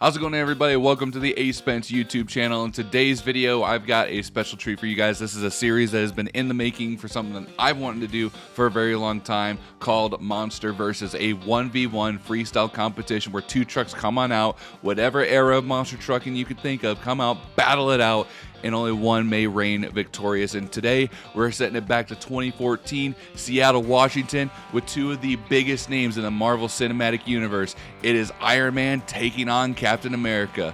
How's it going, everybody? Welcome to the Ace Spence YouTube channel. In today's video, I've got a special treat for you guys. This is a series that has been in the making for something that I've wanted to do for a very long time, called Monster Versus, a 1v1 freestyle competition where two trucks come on out, whatever era of monster trucking you could think of, come out, battle it out, and only one may reign victorious. And today, we're setting it back to 2014, Seattle, Washington, with two of the biggest names in the Marvel Cinematic Universe. It is Iron Man taking on Captain America.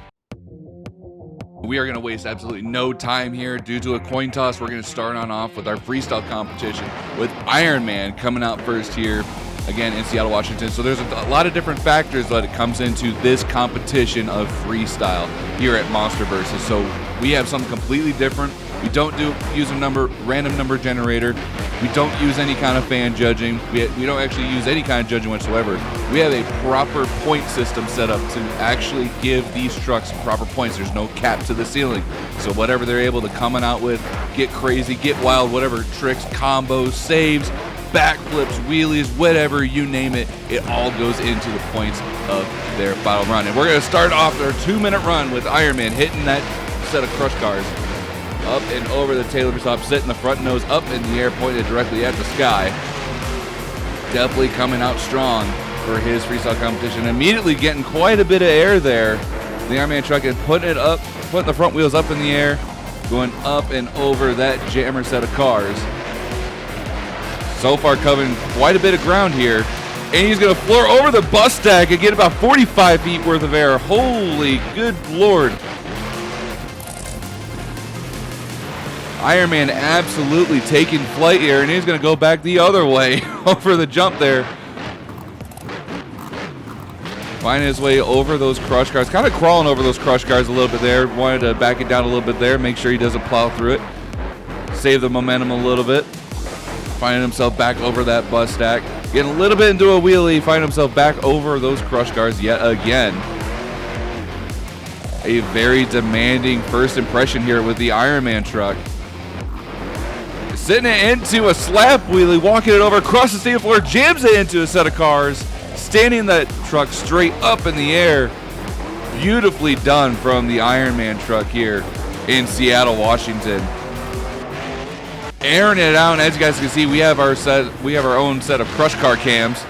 We are going to waste absolutely no time here. Due to a coin toss, we're going to start on off with our freestyle competition with Iron Man coming out first here, again in Seattle, Washington. So there's a lot of different factors that it comes into this competition of freestyle here at Monster Versus. So we have something completely different. We don't use a random number generator. We don't use any kind of fan judging. We don't actually use any kind of judging whatsoever. We have a proper point system set up to actually give these trucks proper points. There's no cap to the ceiling. So whatever they're able to come out with, get crazy, get wild, whatever tricks, combos, saves, backflips, wheelies, whatever, you name it, it all goes into the points of their final run. And we're going to start off their 2-minute run with Iron Man hitting that set of crush cars up and over the tabletop, setting the front nose up in the air, pointed directly at the sky. Definitely coming out strong for his freestyle competition. Immediately getting quite a bit of air there. The Iron Man truck is putting the front wheels up in the air, going up and over that jammer set of cars. So far covering quite a bit of ground here. And he's going to floor over the bus stack and get about 45 feet worth of air. Holy good Lord. Iron Man absolutely taking flight here, and he's going to go back the other way over the jump there. Finding his way over those crush cars. Kind of crawling over those crush cars a little bit there. Wanted to back it down a little bit there. Make sure he doesn't plow through it. Save the momentum a little bit. Finding himself back over that bus stack. Getting a little bit into a wheelie. Finding himself back over those crush cars yet again. A very demanding first impression here with the Iron Man truck. Sitting it into a slap wheelie, walking it over across the stadium floor, jams it into a set of cars, standing that truck straight up in the air. Beautifully done from the Iron Man truck here in Seattle, Washington. Airing it out, and as you guys can see, we have our own set of crush car cams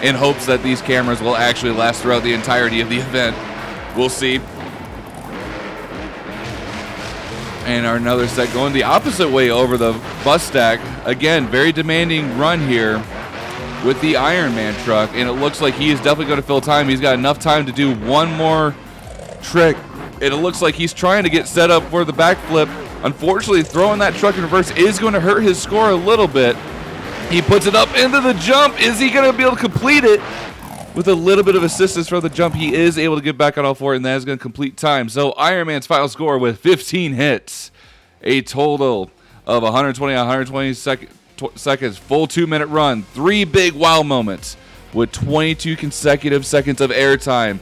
in hopes that these cameras will actually last throughout the entirety of the event. We'll see. And another set going the opposite way over the bus stack. Again, very demanding run here with the Iron Man truck. And it looks like he is definitely going to fill time. He's got enough time to do one more trick. And it looks like he's trying to get set up for the backflip. Unfortunately, throwing that truck in reverse is going to hurt his score a little bit. He puts it up into the jump. Is he going to be able to complete it? With a little bit of assistance from the jump, he is able to get back on all four, and that is going to complete time. So Iron Man's final score with 15 hits, a total of 120 seconds, full 2-minute run, 3 big wow moments with 22 consecutive seconds of airtime.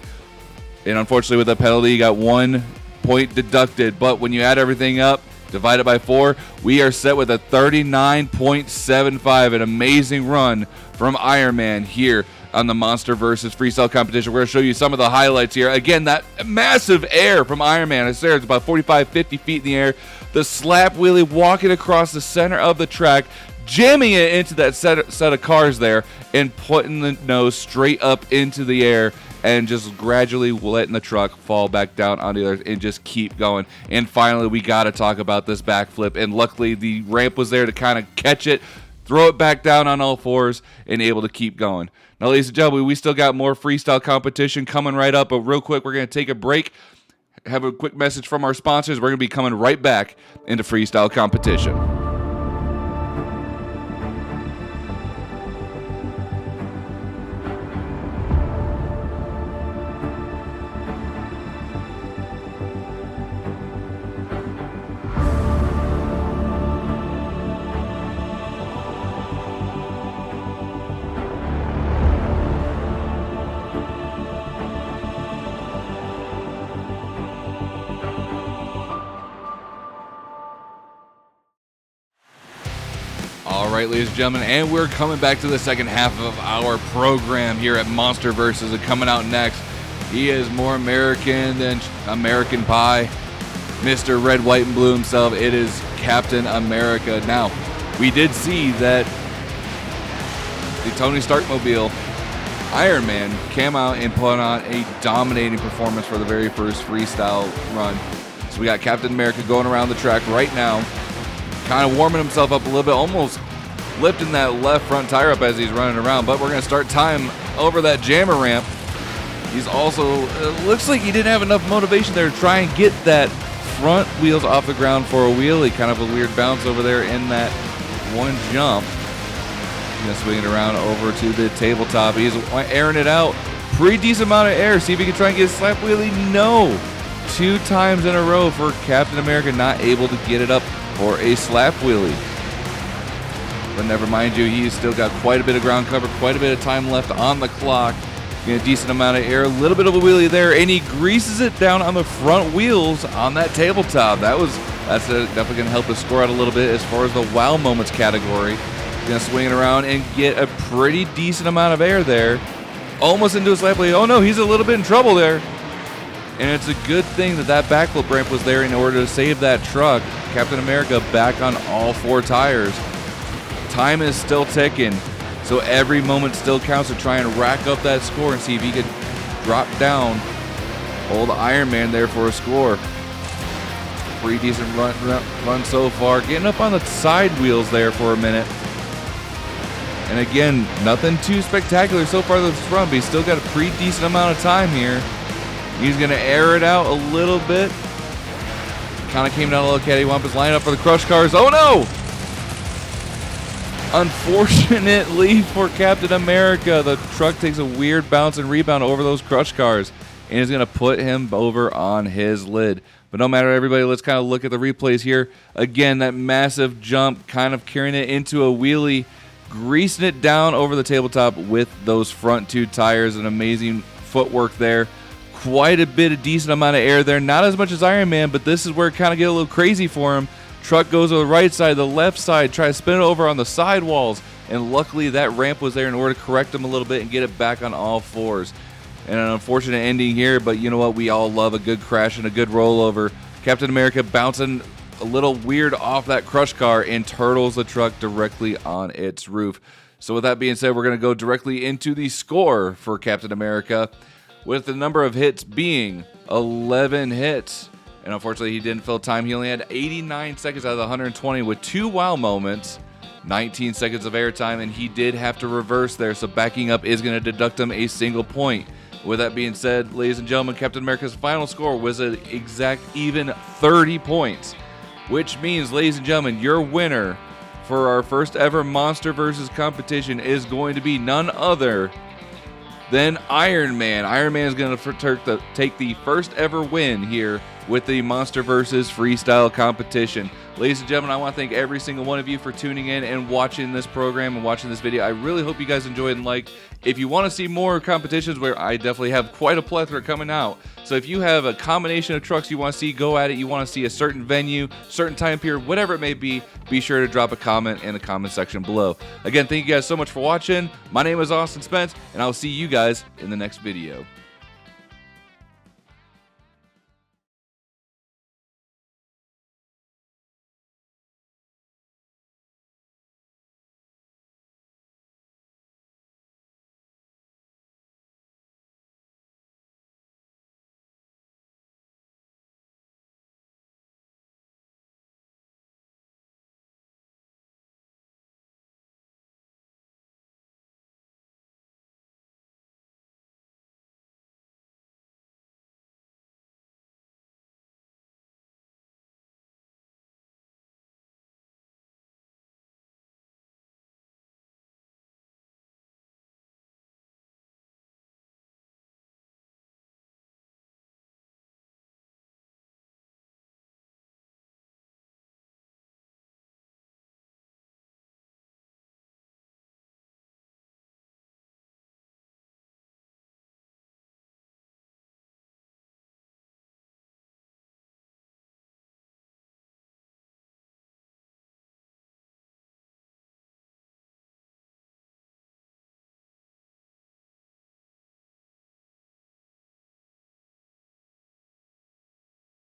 And unfortunately, with the penalty, you got 1 point deducted. But when you add everything up, divided by 4, we are set with a 39.75, an amazing run from Iron Man here on the Monster Versus Freestyle competition. We're going to show you some of the highlights here. Again, that massive air from Iron Man. It's there. It's about 45, 50 feet in the air. The slap wheelie walking across the center of the track, jamming it into that set of cars there, and putting the nose straight up into the air and just gradually letting the truck fall back down on the other and just keep going. And finally, we got to talk about this backflip. And luckily, the ramp was there to kind of catch it, throw it back down on all fours, and able to keep going. Now, ladies and gentlemen, we still got more freestyle competition coming right up, but real quick, we're going to take a break, have a quick message from our sponsors. We're going to be coming right back into freestyle competition. All right, ladies and gentlemen, and we're coming back to the second half of our program here at Monster Versus. And coming out next, He is more American than American Pie. Mr. Red, White, and Blue himself. It is Captain America. Now, we did see that the Tony Stark mobile, Iron Man, came out and put on a dominating performance for the very first freestyle run. So we got Captain America going around the track right now, kind of warming himself up a little bit, almost lifting that left front tire up as he's running around. But we're going to start time over that jammer ramp. He's also, it looks like he didn't have enough motivation there to try and get that front wheels off the ground for a wheelie. Kind of a weird bounce over there in that one jump. Gonna swing it around over to the tabletop. He's airing it out. Pretty decent amount of air. See if he can try and get a slap wheelie. No. 2 times in a row for Captain America, not able to get it up for a slap wheelie. But never mind you, he's still got quite a bit of ground cover, quite a bit of time left on the clock. Get a decent amount of air, a little bit of a wheelie there, and he greases it down on the front wheels on that tabletop. That's definitely going to help us score out a little bit as far as the wow moments category. Going to swing it around and get a pretty decent amount of air there. Almost into a slap wheelie. Oh no, he's a little bit in trouble there. And it's a good thing that backflip ramp was there in order to save that truck. Captain America back on all 4 tires. Time is still ticking. So every moment still counts to try and rack up that score and see if he could drop down old Iron Man there for a score. Pretty decent run so far. Getting up on the side wheels there for a minute. And again, nothing too spectacular so far this run, but he's still got a pretty decent amount of time here. He's going to air it out a little bit. Kind of came down a little cattywampus. Line up for the crush cars. Oh no! Unfortunately for Captain America, the truck takes a weird bounce and rebound over those crush cars and is going to put him over on his lid. But no matter, everybody, let's kind of look at the replays here. Again, that massive jump, kind of carrying it into a wheelie, greasing it down over the tabletop with those front 2 tires. An amazing footwork there. Quite a bit of decent amount of air there. Not as much as Iron Man, but this is where it kind of get a little crazy for him. Truck goes to the right side, the left side, try to spin it over on the sidewalls, and luckily that ramp was there in order to correct him a little bit and get it back on all 4s. And an unfortunate ending here, but you know what? We all love a good crash and a good rollover. Captain America bouncing a little weird off that crush car and turtles the truck directly on its roof. So with that being said, we're going to go directly into the score for Captain America, with the number of hits being 11 hits. And unfortunately, he didn't fill time. He only had 89 seconds out of the 120 with 2 wow moments, 19 seconds of airtime, and he did have to reverse there, so backing up is going to deduct him a single point. With that being said, ladies and gentlemen, Captain America's final score was an exact even 30 points, which means, ladies and gentlemen, your winner for our first ever Monster vs. competition is going to be none other than Iron Man. Iron Man is going to take the first ever win here with the Monster vs. Freestyle competition. Ladies and gentlemen, I want to thank every single one of you for tuning in and watching this program and watching this video. I really hope you guys enjoyed and liked. If you want to see more competitions, where I definitely have quite a plethora coming out. So if you have a combination of trucks you want to see, go at it. You want to see a certain venue, certain time period, whatever it may be sure to drop a comment in the comment section below. Again, thank you guys so much for watching. My name is Austin Spence, and I'll see you guys in the next video.